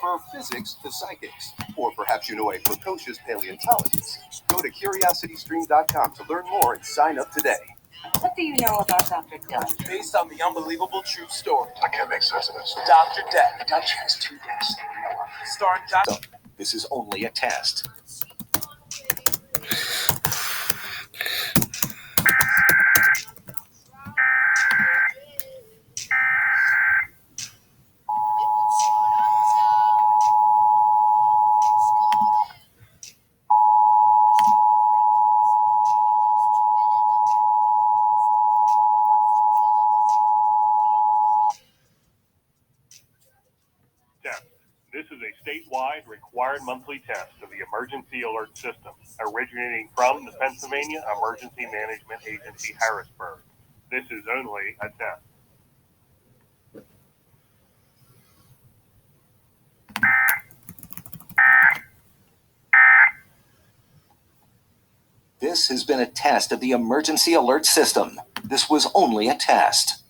prefer physics to psychics? Or perhaps you know a precocious paleontologist? Go to curiositystream.com to learn more and sign up today. What do you know about Dr. Dunn? Based on the unbelievable true story. I can't make sense of this. Dr. Death. The Dutch has 2 deaths. Starring Dr. This is only a test. This is a statewide required monthly test of the emergency alert system, originating from the Pennsylvania Emergency Management Agency, Harrisburg. This is only a test. This has been a test of the emergency alert system. This was only a test.